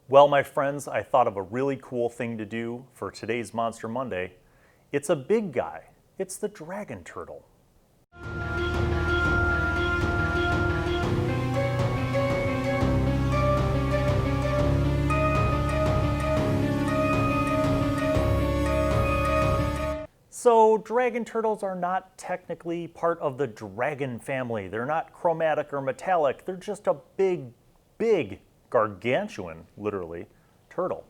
Well, my friends, I thought of a really cool thing to do for today's Monster Monday. It's a big guy. It's the dragon turtle. So dragon turtles are not technically part of the dragon family. They're not chromatic or metallic. They're just a big, gargantuan, literally, turtle.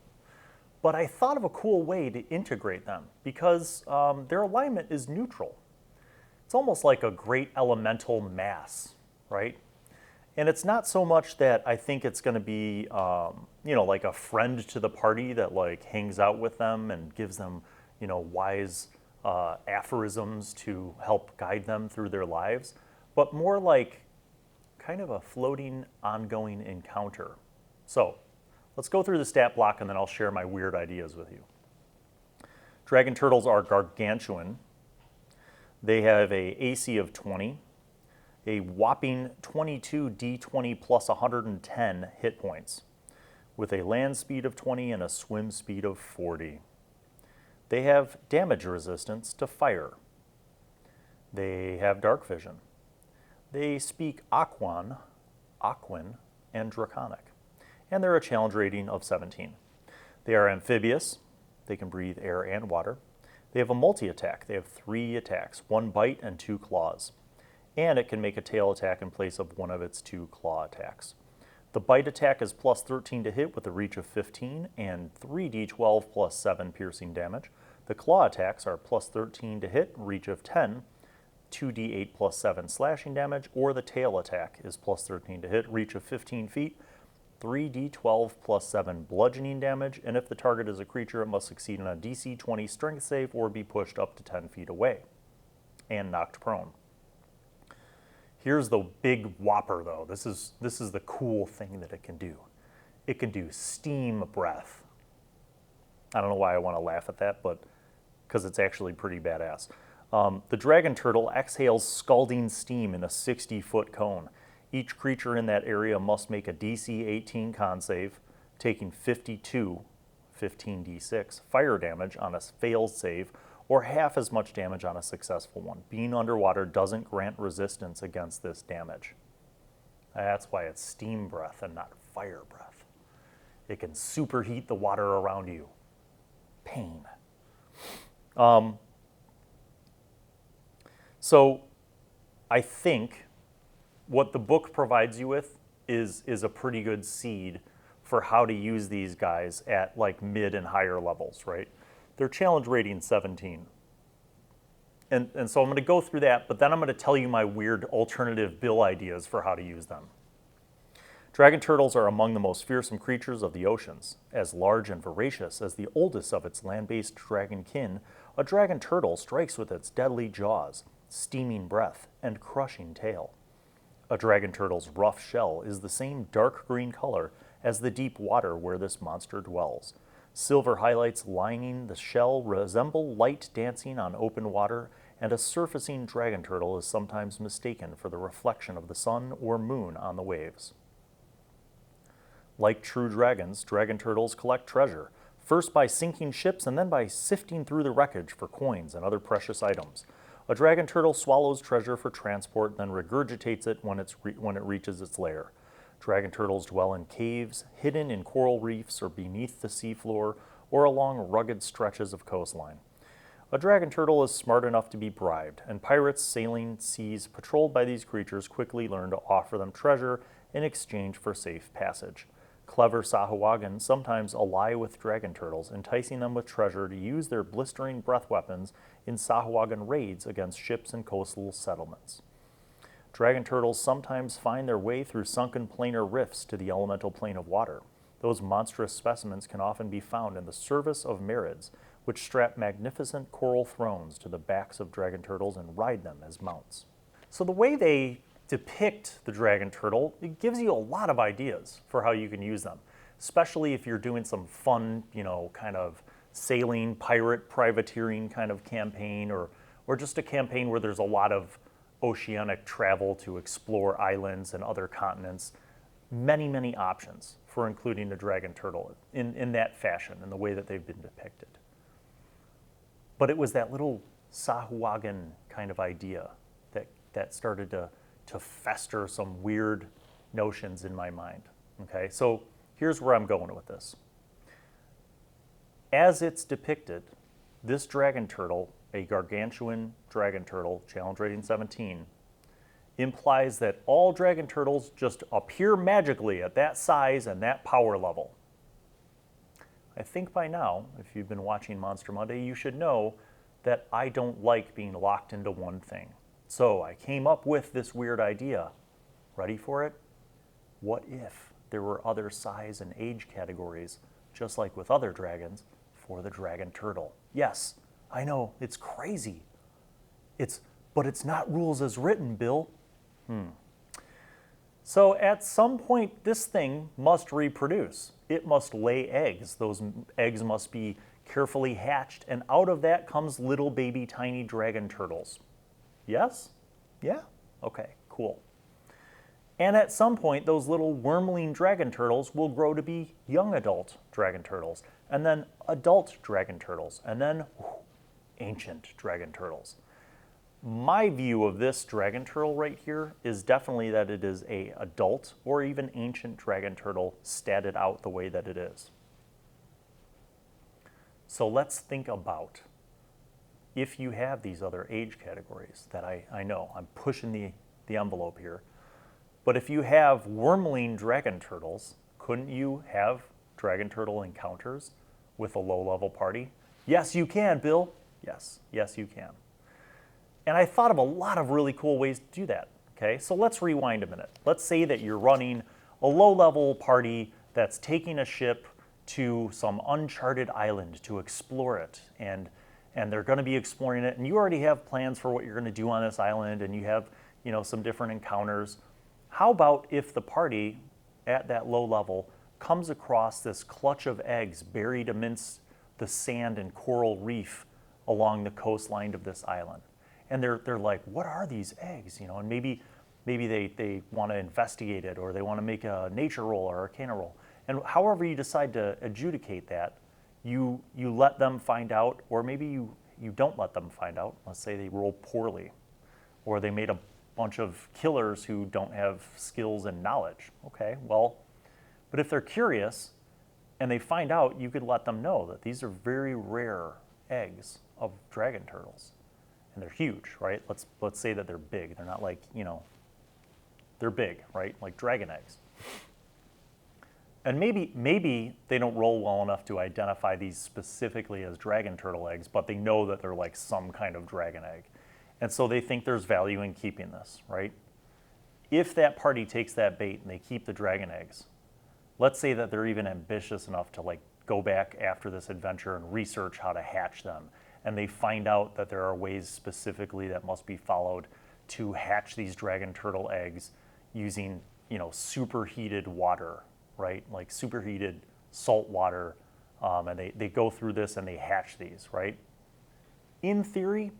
But I thought of a cool way to integrate them because their alignment is neutral. It's almost like a great elemental mass, right? And it's not so much that I think it's going to be, like a friend to the party that like hangs out with them and gives them, wise aphorisms to help guide them through their lives, but more like kind of a floating, ongoing encounter. So let's go through the stat block and then I'll share my weird ideas with you. Dragon turtles are gargantuan. They have a AC of 20, a whopping 22 D20 plus 110 hit points, with a land speed of 20 and a swim speed of 40. They have damage resistance to fire. They have dark vision. They speak Aquan, and Draconic. And they're a challenge rating of 17. They are amphibious. They can breathe air and water. They have a multi-attack. They have 3 attacks, 1 bite and 2 claws. And it can make a tail attack in place of one of its 2 claw attacks. The bite attack is plus 13 to hit with a reach of 15 and 3d12 plus 7 piercing damage. The claw attacks are plus 13 to hit, reach of 10, 2d8 plus 7 slashing damage, or the tail attack is plus 13 to hit, reach of 15 feet, 3d12 plus 7 bludgeoning damage, and if the target is a creature, it must succeed on a DC 20 strength save or be pushed up to 10 feet away and knocked prone. Here's the big whopper, though. This is the cool thing that it can do. It can do steam breath. I don't know why I want to laugh at that, but because it's actually pretty badass. The dragon turtle exhales scalding steam in a 60-foot cone. Each creature in that area must make a DC 18 con save, taking 52, 15d6, fire damage on a failed save, or half as much damage on a successful one. Being underwater doesn't grant resistance against this damage. That's why it's steam breath and not fire breath. It can superheat the water around you. Pain. So I think what the book provides you with is a pretty good seed for how to use these guys at like mid and higher levels, right? They're challenge rating 17. And so I'm going to go through that, but then I'm going to tell you my weird alternative bill ideas for how to use them. Dragon turtles are among the most fearsome creatures of the oceans. As large and voracious as the oldest of its land-based dragon kin, a dragon turtle strikes with its deadly jaws, steaming breath, and crushing tail. A dragon turtle's rough shell is the same dark green color as the deep water where this monster dwells. Silver highlights lining the shell resemble light dancing on open water, and a surfacing dragon turtle is sometimes mistaken for the reflection of the sun or moon on the waves. Like true dragons, dragon turtles collect treasure, first by sinking ships and then by sifting through the wreckage for coins and other precious items. A dragon turtle swallows treasure for transport, then regurgitates it when it reaches its lair. Dragon turtles dwell in caves, hidden in coral reefs or beneath the seafloor, or along rugged stretches of coastline. A dragon turtle is smart enough to be bribed, and pirates sailing seas patrolled by these creatures quickly learn to offer them treasure in exchange for safe passage. Clever Sahuagin sometimes ally with dragon turtles, enticing them with treasure to use their blistering breath weapons in Sahuagin raids against ships and coastal settlements. Dragon turtles sometimes find their way through sunken planar rifts to the elemental plane of water. Those monstrous specimens can often be found in the service of Marids, which strap magnificent coral thrones to the backs of dragon turtles and ride them as mounts. So the way they depict the dragon turtle, it gives you a lot of ideas for how you can use them, especially if you're doing some fun, kind of sailing, pirate, privateering kind of campaign, or just a campaign where there's a lot of oceanic travel to explore islands and other continents. Many, many options for including a dragon turtle in that fashion, in the way that they've been depicted. But it was that little Sahuagin kind of idea that started to fester some weird notions in my mind. Okay, so here's where I'm going with this. As it's depicted, this dragon turtle, a gargantuan dragon turtle, challenge rating 17, implies that all dragon turtles just appear magically at that size and that power level. I think by now, if you've been watching Monster Monday, you should know that I don't like being locked into one thing. So I came up with this weird idea. Ready for it? What if there were other size and age categories, just like with other dragons, for the dragon turtle? Yes, I know, it's crazy. But it's not rules as written, Bill. So at some point, this thing must reproduce. It must lay eggs. Those eggs must be carefully hatched, and out of that comes little baby tiny dragon turtles. Yes? Yeah? Okay, cool. And at some point, those little wormling dragon turtles will grow to be young adult dragon turtles, and then adult dragon turtles, and then ancient dragon turtles. My view of this dragon turtle right here is definitely that it is a adult or even ancient dragon turtle statted out the way that it is. So let's think about if you have these other age categories that I know, I'm pushing the envelope here, but if you have wormling dragon turtles, couldn't you have dragon turtle encounters with a low-level party? Yes, you can, Bill. Yes, you can. And I thought of a lot of really cool ways to do that, okay? So let's rewind a minute. Let's say that you're running a low-level party that's taking a ship to some uncharted island to explore it, and they're going to be exploring it, and you already have plans for what you're going to do on this island, and you have, some different encounters. How about if the party at that low level comes across this clutch of eggs buried amidst the sand and coral reef along the coastline of this island? And they're like, what are these eggs? And maybe they want to investigate it, or they want to make a nature roll or arcana roll. And however you decide to adjudicate that, you let them find out, or maybe you don't let them find out. Let's say they roll poorly, or they made a bunch of killers who don't have skills and knowledge. Okay, well, but if they're curious and they find out, you could let them know that these are very rare eggs of dragon turtles. And they're huge, right? Let's say that they're big. They're not like, they're big, right? Like dragon eggs. And maybe they don't roll well enough to identify these specifically as dragon turtle eggs, but they know that they're like some kind of dragon egg. And so they think there's value in keeping this, right? If that party takes that bait and they keep the dragon eggs, let's say that they're even ambitious enough to like go back after this adventure and research how to hatch them. And they find out that there are ways specifically that must be followed to hatch these dragon turtle eggs using, superheated water, right? Like superheated salt water, and they go through this and they hatch these, right? In theory,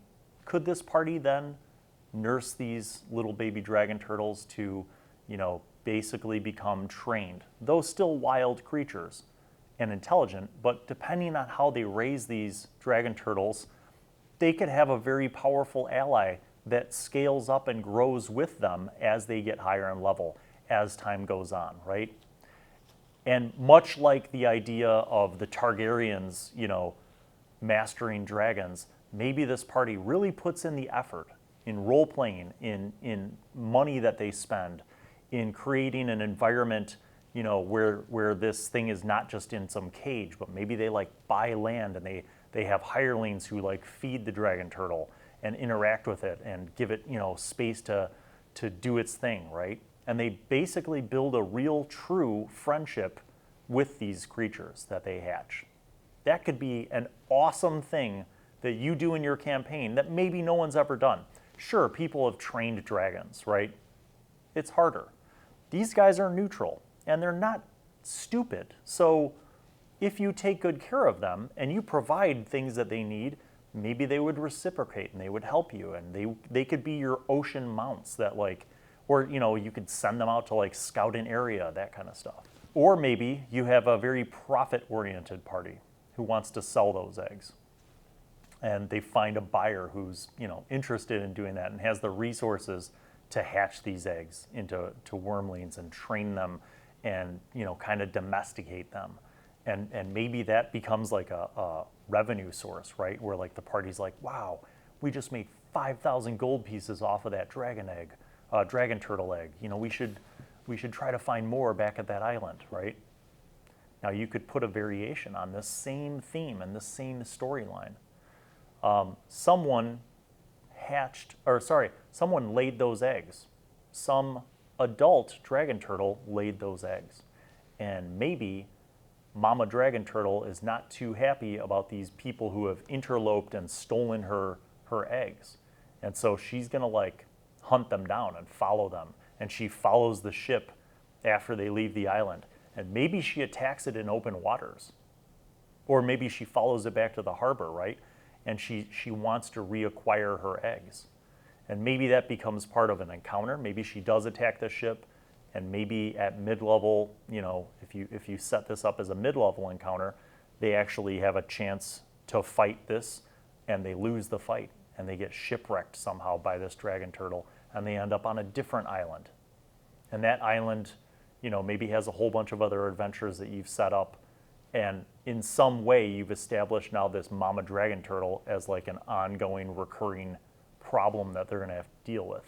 could this party then nurse these little baby dragon turtles to, basically become trained, though still wild creatures and intelligent, but depending on how they raise these dragon turtles, they could have a very powerful ally that scales up and grows with them as they get higher in level, as time goes on, right? And much like the idea of the Targaryens, mastering dragons, maybe this party really puts in the effort in role-playing, in money that they spend, in creating an environment where this thing is not just in some cage, but maybe they like buy land and they have hirelings who like feed the dragon turtle and interact with it and give it space to do its thing, right? And they basically build a real true friendship with these creatures that they hatch. That could be an awesome thing that you do in your campaign that maybe no one's ever done. Sure, people have trained dragons, right? It's harder. These guys are neutral and they're not stupid. So if you take good care of them and you provide things that they need, maybe they would reciprocate and they would help you, and they could be your ocean mounts that like, or you could send them out to like scout an area, that kind of stuff. Or maybe you have a very profit-oriented party who wants to sell those eggs. And they find a buyer who's, interested in doing that and has the resources to hatch these eggs into wormlings and train them and, kind of domesticate them. And maybe that becomes like a revenue source, right? Where like the party's like, wow, we just made 5,000 gold pieces off of that dragon turtle egg. We should try to find more back at that island, right? Now you could put a variation on this same theme and this same storyline. Someone laid those eggs. Some adult dragon turtle laid those eggs. And maybe Mama Dragon Turtle is not too happy about these people who have interloped and stolen her eggs. And so she's gonna like hunt them down and follow them. And she follows the ship after they leave the island. And maybe she attacks it in open waters. Or maybe she follows it back to the harbor, right? And she wants to reacquire her eggs. And maybe that becomes part of an encounter. Maybe she does attack the ship. And maybe at mid-level, if you set this up as a mid-level encounter, they actually have a chance to fight this, and they lose the fight, and they get shipwrecked somehow by this dragon turtle, and they end up on a different island. And that island, maybe has a whole bunch of other adventures that you've set up, and in some way you've established now this Mama Dragon Turtle as like an ongoing, recurring problem that they're gonna have to deal with.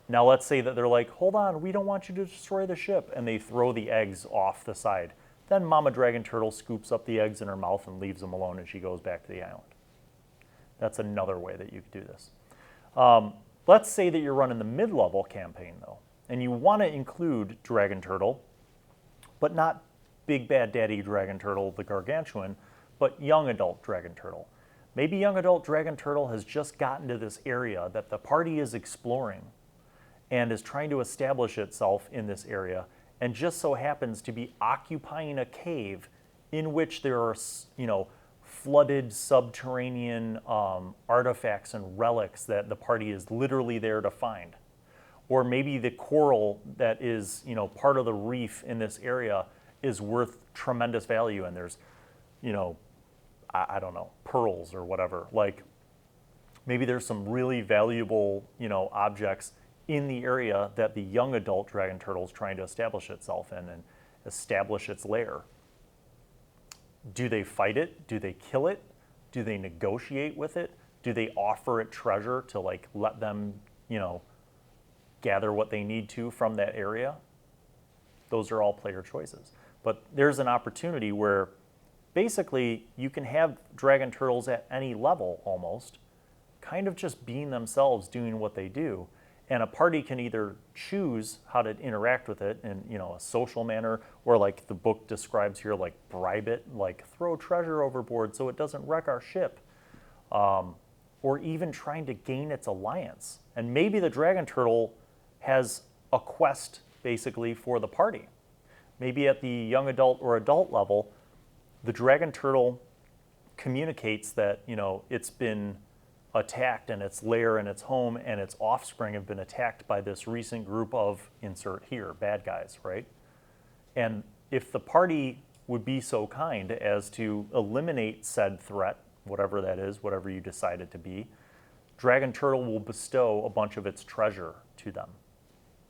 Now let's say that they're like, hold on, we don't want you to destroy the ship, and they throw the eggs off the side. Then Mama Dragon Turtle scoops up the eggs in her mouth and leaves them alone, and she goes back to the island. That's another way that you could do this. Let's say that you're running the mid-level campaign, though, and you want to include Dragon Turtle, but not Big Bad Daddy Dragon Turtle, the gargantuan, but young adult Dragon Turtle. Maybe young adult Dragon Turtle has just gotten to this area that the party is exploring and is trying to establish itself in this area, and just so happens to be occupying a cave in which there are, flooded subterranean artifacts and relics that the party is literally there to find. Or maybe the coral that is, part of the reef in this area is worth tremendous value, and there's, I don't know, pearls or whatever. Like, maybe there's some really valuable, objects in the area that the young adult dragon turtle is trying to establish itself in and establish its lair. Do they fight it? Do they kill it? Do they negotiate with it? Do they offer it treasure to like let them, gather what they need to from that area? Those are all player choices. But there's an opportunity where basically you can have dragon turtles at any level almost, kind of just being themselves, doing what they do. And a party can either choose how to interact with it in, a social manner, or like the book describes here, like bribe it, like throw treasure overboard so it doesn't wreck our ship, or even trying to gain its alliance. And maybe the dragon turtle has a quest basically for the party. Maybe at the young adult or adult level, the dragon turtle communicates that, it's been attacked and its lair and its home and its offspring have been attacked by this recent group of, insert here, bad guys, right? And if the party would be so kind as to eliminate said threat, whatever that is, whatever you decide it to be, Dragon Turtle will bestow a bunch of its treasure to them.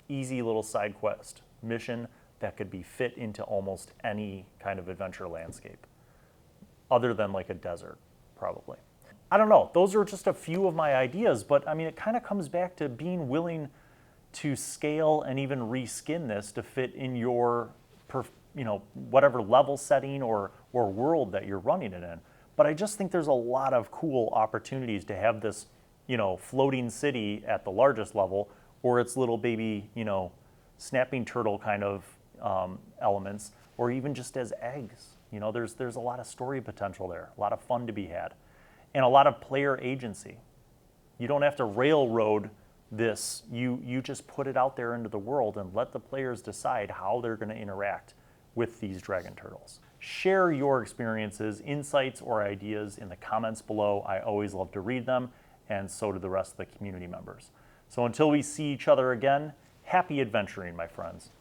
Easy little side quest mission that could be fit into almost any kind of adventure landscape, other than like a desert, probably. I don't know, those are just a few of my ideas, but I mean, it kind of comes back to being willing to scale and even reskin this to fit in your, whatever level setting or world that you're running it in. But I just think there's a lot of cool opportunities to have this, floating city at the largest level, or its little baby, snapping turtle kind of elements, or even just as eggs. There's a lot of story potential there, a lot of fun to be had. And a lot of player agency. You don't have to railroad this. You just put it out there into the world and let the players decide how they're going to interact with these dragon turtles. Share your experiences, insights, or ideas in the comments below. I always love to read them, and so do the rest of the community members. So until we see each other again, happy adventuring, my friends.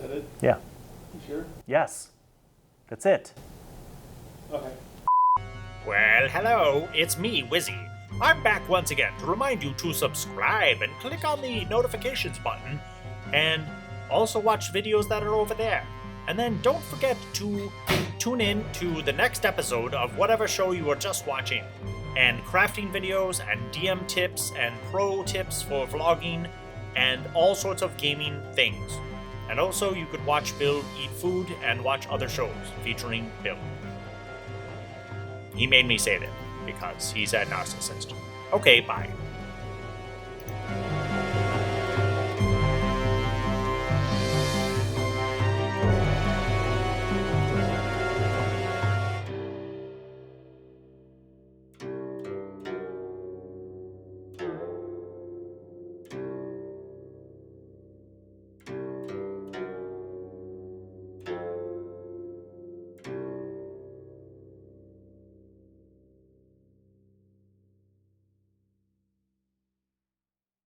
that it? Yeah. You sure? Yes. That's it. Okay. Well, hello, it's me, Wizzy. I'm back once again to remind you to subscribe and click on the notifications button, and also watch videos that are over there. And then don't forget to tune in to the next episode of whatever show you were just watching, and crafting videos and DM tips and pro tips for vlogging and all sorts of gaming things. And also you could watch Bill eat food and watch other shows featuring Bill. He made me say that because he's a narcissist. Okay, bye.